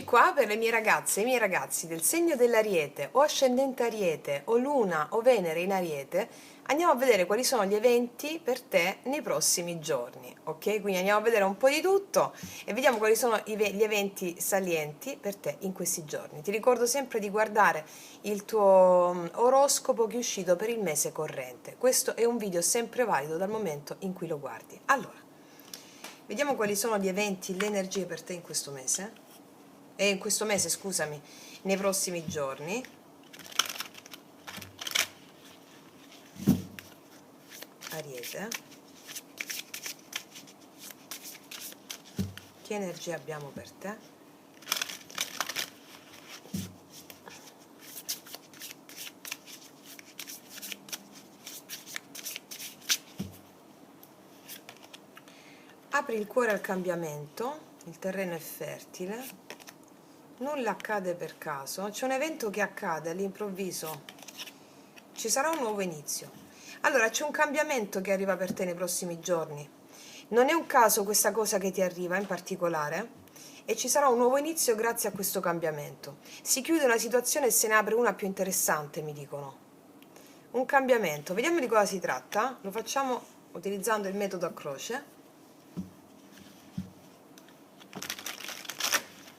qua per le mie ragazze e i miei ragazzi del segno dell'Ariete o ascendente Ariete o Luna o Venere in Ariete. Andiamo a vedere quali sono gli eventi per te nei prossimi giorni, ok? Quindi andiamo a vedere un po' di tutto e vediamo quali sono gli eventi salienti per te in questi giorni. Ti ricordo sempre di guardare il tuo oroscopo che è uscito per il mese corrente. Questo è un video sempre valido dal momento in cui lo guardi. Allora, vediamo quali sono gli eventi, le energie per te in questo mese. E in questo mese, scusami, nei prossimi giorni. Ariete, che energia abbiamo per te? Apri il cuore al cambiamento, il terreno è fertile, nulla accade per caso, c'è un evento che accade all'improvviso, ci sarà un nuovo inizio. Allora, c'è un cambiamento che arriva per te nei prossimi giorni. Non è un caso questa cosa che ti arriva in particolare e ci sarà un nuovo inizio grazie a questo cambiamento. Si chiude una situazione e se ne apre una più interessante, mi dicono. Un cambiamento, vediamo di cosa si tratta. Lo facciamo utilizzando il metodo a croce.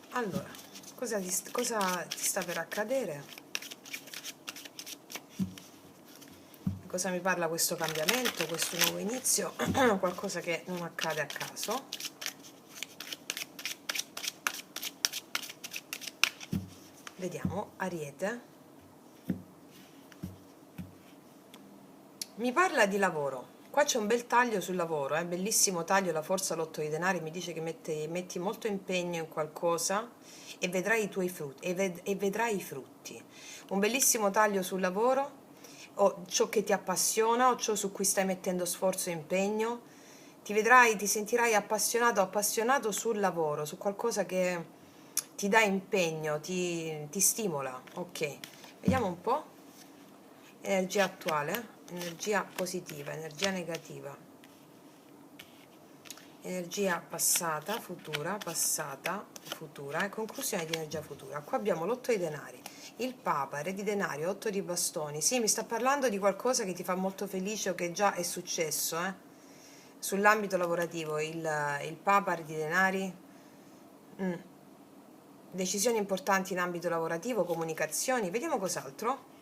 Allora, cosa ti sta per accadere? Cosa mi parla questo cambiamento, questo nuovo inizio? Qualcosa che non accade a caso. Vediamo, Ariete. Mi parla di lavoro. Qua c'è un bel taglio sul lavoro, bellissimo taglio, la forza l'otto di denari, mi dice che metti molto impegno in qualcosa e vedrai i tuoi frutti, e vedrai i frutti. Un bellissimo taglio sul lavoro, o ciò che ti appassiona, o ciò su cui stai mettendo sforzo e impegno. Ti sentirai appassionato sul lavoro, su qualcosa che ti dà impegno, ti stimola. Ok, vediamo un po'. Energia attuale, energia positiva, energia negativa, energia passata, futura e conclusione di energia futura. Qua abbiamo l'otto di denari, il Papa, re di denari, otto di bastoni. Sì, mi sta parlando di qualcosa che ti fa molto felice o che già è successo, sull'ambito lavorativo. Il Papa, re di denari. Decisioni importanti in ambito lavorativo, comunicazioni. Vediamo cos'altro.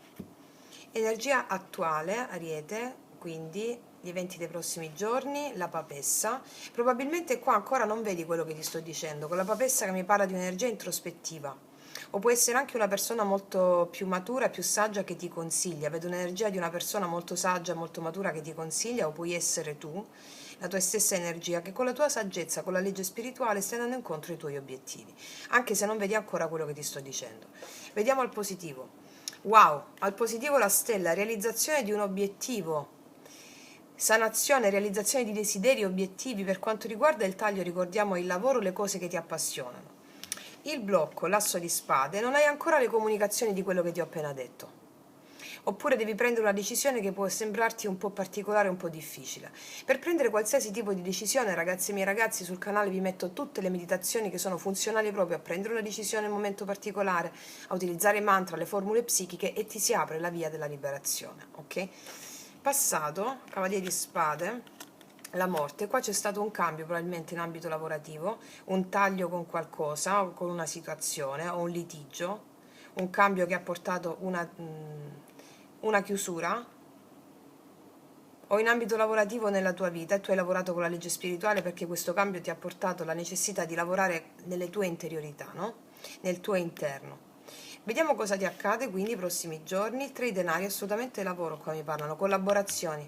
Energia attuale, Ariete, quindi gli eventi dei prossimi giorni, la papessa. Probabilmente qua ancora non vedi quello che ti sto dicendo, con la papessa che mi parla di un'energia introspettiva. O può essere anche una persona molto più matura, più saggia che ti consiglia. Vedo un'energia di una persona molto saggia, molto matura che ti consiglia, o puoi essere tu, la tua stessa energia, che con la tua saggezza, con la legge spirituale stai andando incontro ai tuoi obiettivi, anche se non vedi ancora quello che ti sto dicendo. Vediamo al positivo. Wow, al positivo la stella, realizzazione di un obiettivo, sanazione, realizzazione di desideri, obiettivi. Per quanto riguarda il taglio, ricordiamo il lavoro, le cose che ti appassionano. Il blocco, l'asso di spade, non hai ancora le comunicazioni di quello che ti ho appena detto. Oppure devi prendere una decisione che può sembrarti un po' particolare, un po' difficile. Per prendere qualsiasi tipo di decisione, ragazzi e miei ragazzi, sul canale vi metto tutte le meditazioni che sono funzionali proprio a prendere una decisione in un momento particolare, a utilizzare i mantra, le formule psichiche, e ti si apre la via della liberazione, ok? Passato, cavaliere di spade, la morte. Qua c'è stato un cambio probabilmente in ambito lavorativo, un taglio con qualcosa, o con una situazione, o un litigio, un cambio che ha portato una chiusura, o in ambito lavorativo nella tua vita e tu hai lavorato con la legge spirituale perché questo cambio ti ha portato la necessità di lavorare nelle tue interiorità, no? Nel tuo interno. Vediamo cosa ti accade quindi i prossimi giorni. Tre denari, assolutamente lavoro, qua mi parlano, collaborazioni.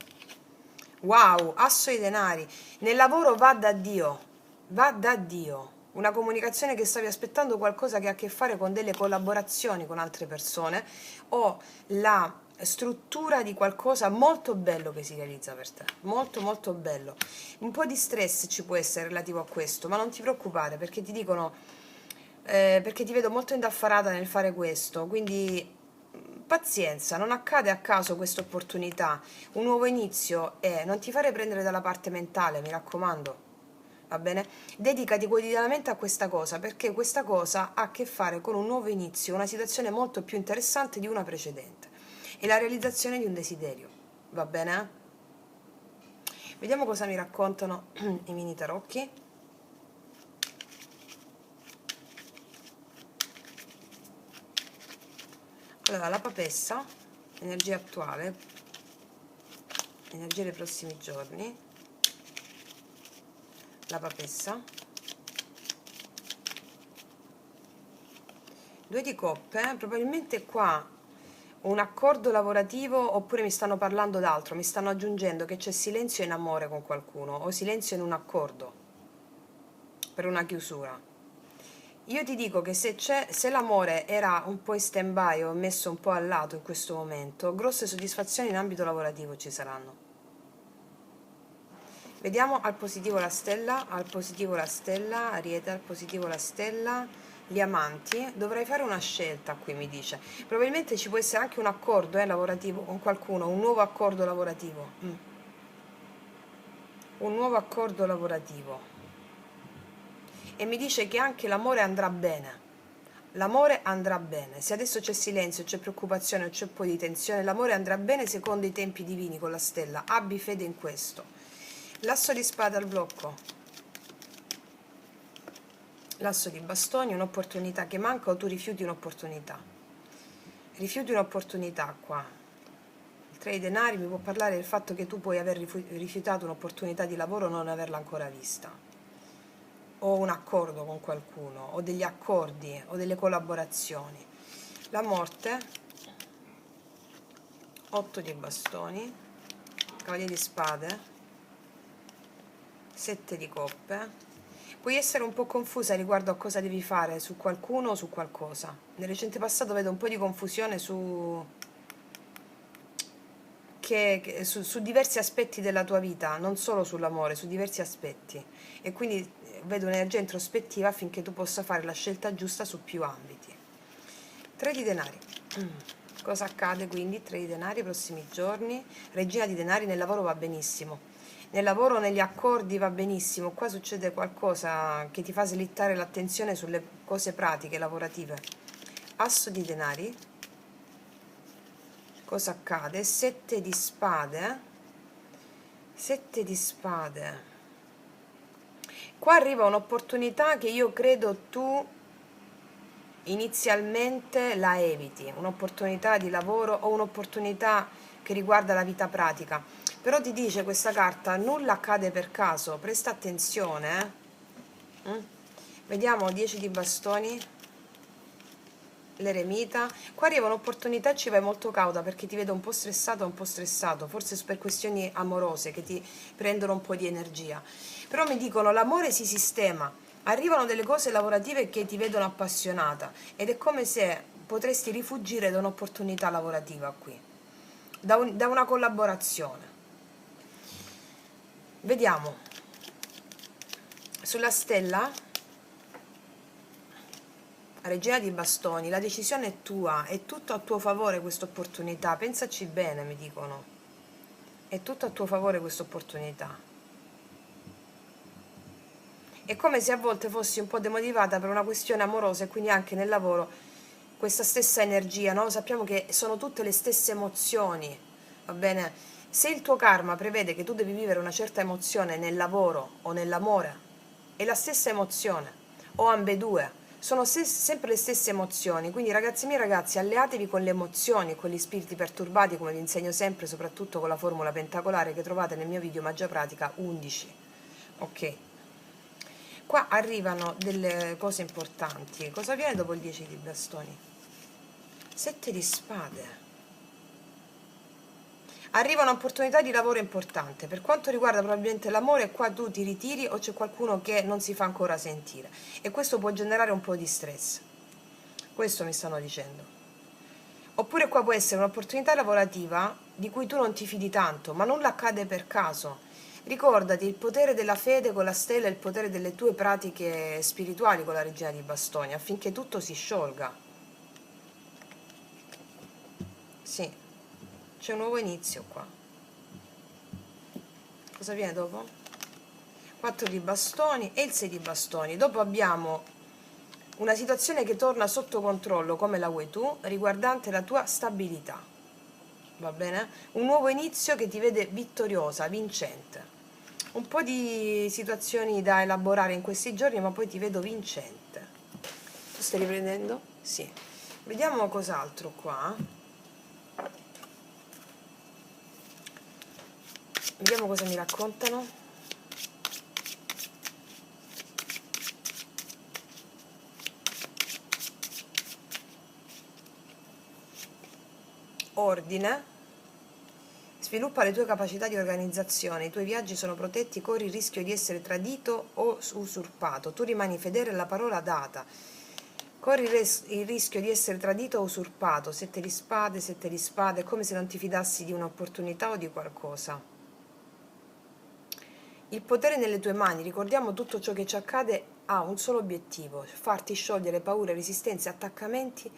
Wow, asso di denari. Nel lavoro va da Dio, va da Dio. Una comunicazione che stavi aspettando, qualcosa che ha a che fare con delle collaborazioni con altre persone, o la struttura di qualcosa molto bello che si realizza per te, molto molto bello. Un po' di stress ci può essere relativo a questo, ma non ti preoccupare perché ti dicono, perché ti vedo molto indaffarata nel fare questo, quindi pazienza, non accade a caso questa opportunità, un nuovo inizio, e non ti fare prendere dalla parte mentale, mi raccomando. va bene? Dedicati quotidianamente a questa cosa, perché questa cosa ha a che fare con un nuovo inizio, una situazione molto più interessante di una precedente e la realizzazione di un desiderio, va bene? Vediamo cosa mi raccontano i mini tarocchi. Allora, la papessa, energia attuale, energia dei prossimi giorni, la papessa, 2 di coppe, probabilmente qua un accordo lavorativo, oppure mi stanno parlando d'altro, mi stanno aggiungendo che c'è silenzio in amore con qualcuno o silenzio in un accordo per una chiusura. Io ti dico che se l'amore era un po' in stand-by o messo un po' a lato in questo momento, grosse soddisfazioni in ambito lavorativo ci saranno. Vediamo al positivo la stella, al positivo la stella, Ariete, al positivo la stella, gli amanti. Dovrai fare una scelta qui, mi dice. Probabilmente ci può essere anche un accordo lavorativo con qualcuno, un nuovo accordo lavorativo. Un nuovo accordo lavorativo. E mi dice che anche l'amore andrà bene. L'amore andrà bene. Se adesso c'è silenzio, c'è preoccupazione o c'è un po' di tensione, l'amore andrà bene secondo i tempi divini con la stella. Abbi fede in questo. L'asso di spada al blocco. L'asso di bastoni, un'opportunità che manca o tu rifiuti un'opportunità. Rifiuti un'opportunità qua. Il 3 di denari mi può parlare del fatto che tu puoi aver rifiutato un'opportunità di lavoro o non averla ancora vista. O un accordo con qualcuno, o degli accordi, o delle collaborazioni. La morte, 8 di bastoni, cavaliere di spade, 7 di coppe. Puoi essere un po' confusa riguardo a cosa devi fare, su qualcuno o su qualcosa. Nel recente passato vedo un po' di confusione su su diversi aspetti della tua vita, non solo sull'amore, su diversi aspetti. E quindi vedo un'energia introspettiva affinché tu possa fare la scelta giusta su più ambiti. 3 di denari. Cosa accade quindi? 3 di denari, prossimi giorni. Regina di denari, nel lavoro va benissimo. Nel lavoro, negli accordi va benissimo. Qua succede qualcosa che ti fa slittare l'attenzione sulle cose pratiche, lavorative. Asso di denari. Cosa accade? 7 di spade. 7 di spade. Qua arriva un'opportunità che io credo tu inizialmente la eviti, un'opportunità di lavoro o un'opportunità che riguarda la vita pratica. Però ti dice questa carta, nulla accade per caso, presta attenzione. Vediamo 10 di bastoni, l'eremita. Qua arriva un'opportunità, ci vai molto cauta perché ti vedo un po' stressato, forse per questioni amorose che ti prendono un po' di energia. Però mi dicono l'amore si sistema, arrivano delle cose lavorative che ti vedono appassionata ed è come se potresti rifugire da un'opportunità lavorativa qui, da una collaborazione. Vediamo sulla stella, regina di bastoni, la decisione è tua, è tutto a tuo favore questa opportunità, pensaci bene, mi dicono, è tutto a tuo favore questa opportunità. È come se a volte fossi un po' demotivata per una questione amorosa e quindi anche nel lavoro questa stessa energia, no? Sappiamo che sono tutte le stesse emozioni, va bene? Se il tuo karma prevede che tu devi vivere una certa emozione nel lavoro o nell'amore, è la stessa emozione, o ambedue, sono sempre le stesse emozioni, quindi ragazzi miei ragazzi, alleatevi con le emozioni, con gli spiriti perturbati, come vi insegno sempre, soprattutto con la formula pentacolare che trovate nel mio video Magia Pratica 11, ok? Qua arrivano delle cose importanti. Cosa viene dopo il 10 di bastoni? 7 di spade. Arriva un'opportunità di lavoro importante. Per quanto riguarda probabilmente l'amore, qua tu ti ritiri o c'è qualcuno che non si fa ancora sentire. E questo può generare un po' di stress. Questo mi stanno dicendo. Oppure qua può essere un'opportunità lavorativa di cui tu non ti fidi tanto, ma nulla accade per caso. Ricordati il potere della fede con la stella e il potere delle tue pratiche spirituali con la regina di bastoni, affinché tutto si sciolga. Sì, c'è un nuovo inizio qua. Cosa viene dopo? 4 di bastoni e il 6 di bastoni. Dopo abbiamo una situazione che torna sotto controllo come la vuoi tu, riguardante la tua stabilità, va bene? Un nuovo inizio che ti vede vittoriosa, vincente. Un po' di situazioni da elaborare in questi giorni, ma poi ti vedo vincente. Tu stai riprendendo? Sì. Vediamo cos'altro qua. Vediamo cosa mi raccontano. Ordine. Sviluppa le tue capacità di organizzazione, i tuoi viaggi sono protetti, corri il rischio di essere tradito o usurpato, tu rimani fedele alla parola data, corri il rischio di essere tradito o usurpato, 7 di spade, 7 di spade, è come se non ti fidassi di un'opportunità o di qualcosa. Il potere nelle tue mani, ricordiamo tutto ciò che ci accade ha un solo obiettivo, farti sciogliere paure, resistenze, attaccamenti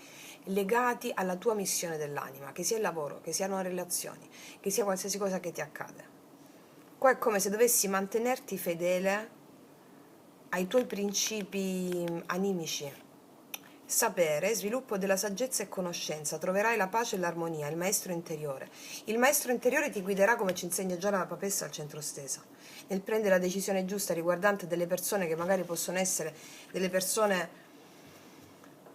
legati alla tua missione dell'anima, che sia il lavoro, che siano relazioni, che sia qualsiasi cosa che ti accade. Qua è come se dovessi mantenerti fedele ai tuoi principi animici. Sapere, sviluppo della saggezza e conoscenza, troverai la pace e l'armonia, il maestro interiore. Il maestro interiore ti guiderà, come ci insegna già la papessa al centro stesa, nel prendere la decisione giusta riguardante delle persone che magari possono essere delle persone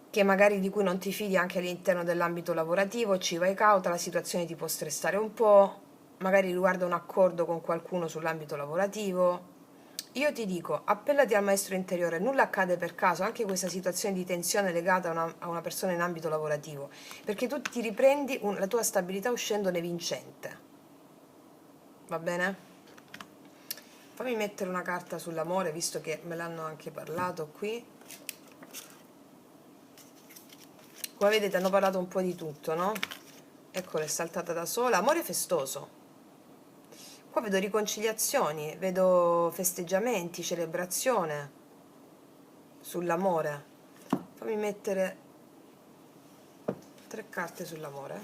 che magari di cui non ti fidi anche all'interno dell'ambito lavorativo, ci vai cauta, la situazione ti può stressare un po', magari riguarda un accordo con qualcuno sull'ambito lavorativo. Io ti dico, appellati al maestro interiore, nulla accade per caso, anche questa situazione di tensione legata a una persona in ambito lavorativo, perché tu ti riprendi la tua stabilità uscendone vincente. Va bene? Fammi mettere una carta sull'amore, visto che me l'hanno anche parlato qui. Come vedete hanno parlato un po' di tutto, no? Eccola, è saltata da sola. Amore festoso. Qua vedo riconciliazioni, vedo festeggiamenti, celebrazione sull'amore. Fammi mettere 3 carte sull'amore.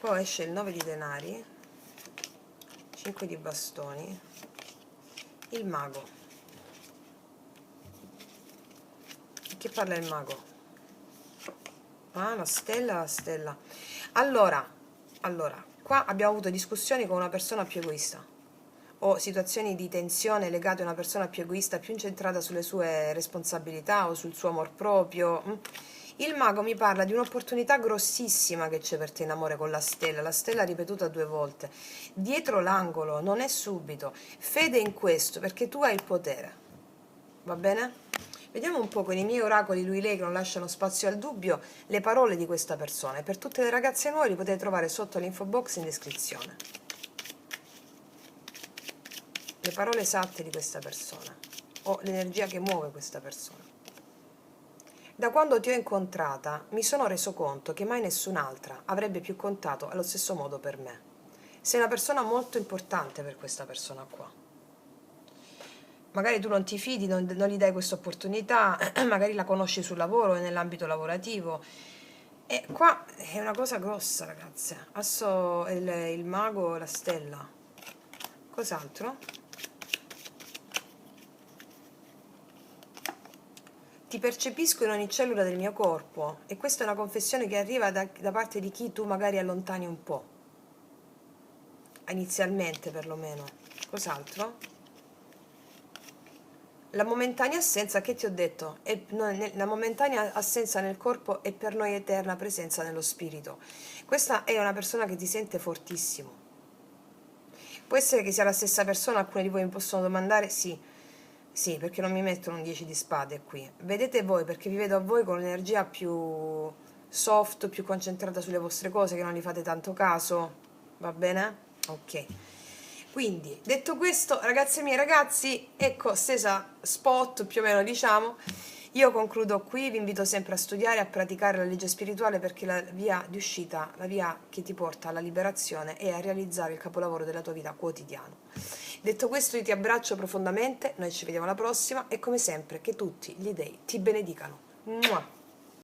Poi esce il 9 di denari, 5 di bastoni, il mago. Che parla il mago? Ah, la stella. Allora, qua abbiamo avuto discussioni con una persona più egoista o situazioni di tensione legate a una persona più egoista, più incentrata sulle sue responsabilità o sul suo amor proprio. Il mago mi parla di un'opportunità grossissima che c'è per te in amore con la stella ripetuta 2 volte, dietro l'angolo, non è subito. Fede in questo, perché tu hai il potere, va bene? Vediamo un po' con i miei oracoli, lui lei, che non lasciano spazio al dubbio, le parole di questa persona. E per tutte le ragazze nuove li potete trovare sotto l'info box in descrizione. Le parole esatte di questa persona o l'energia che muove questa persona. Da quando ti ho incontrata mi sono reso conto che mai nessun'altra avrebbe più contato allo stesso modo per me. Sei una persona molto importante per questa persona qua. Magari tu non ti fidi, non gli dai questa opportunità, magari la conosci sul lavoro e nell'ambito lavorativo. E qua è una cosa grossa, ragazze. Adesso il mago, la stella. Cos'altro? Ti percepisco in ogni cellula del mio corpo e questa è una confessione che arriva da parte di chi tu magari allontani un po'. Inizialmente, perlomeno. Cos'altro? La momentanea assenza, che ti ho detto? La momentanea assenza nel corpo è per noi eterna presenza nello spirito. Questa è una persona che ti sente fortissimo. Può essere che sia la stessa persona, alcuni di voi mi possono domandare, sì, perché non mi mettono un 10 di spade qui. Vedete voi, perché vi vedo a voi con l'energia più soft, più concentrata sulle vostre cose, che non gli fate tanto caso, va bene? Ok. Quindi, detto questo, ragazze mie, ragazzi, ecco, stesa spot più o meno, diciamo, io concludo qui, vi invito sempre a studiare, a praticare la legge spirituale, perché la via di uscita, la via che ti porta alla liberazione e a realizzare il capolavoro della tua vita quotidiano. Detto questo, io ti abbraccio profondamente, noi ci vediamo alla prossima e come sempre che tutti gli dei ti benedicano. Mua!